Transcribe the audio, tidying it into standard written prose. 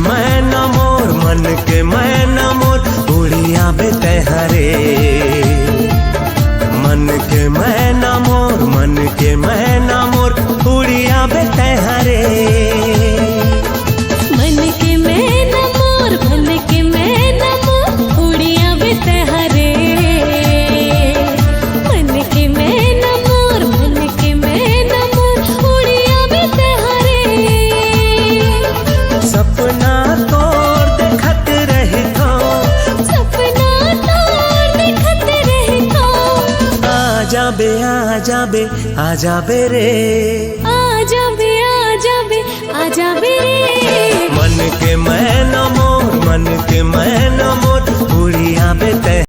मैना मोर, मन के मैना मोर, उड़िया बे तैहरे। मन के मैना मोर, मन के मैना मोर, उड़िया बे तैहरे। मन के मैना मोर, मन के मैना मोर, उड़िया बे तैहरे। मन के मैना मोर, मन के मैना मोर, उड़िया बे तैहरे। सपना तोर देखत रही थो, सपना तोर देखत रही थो। आजा बे आजा बे आजा बे रे। आजा बे आजा बे आजा बे रे। मन के मैना मोर, मन के मैना मोर, उड़िया बे तैहरे।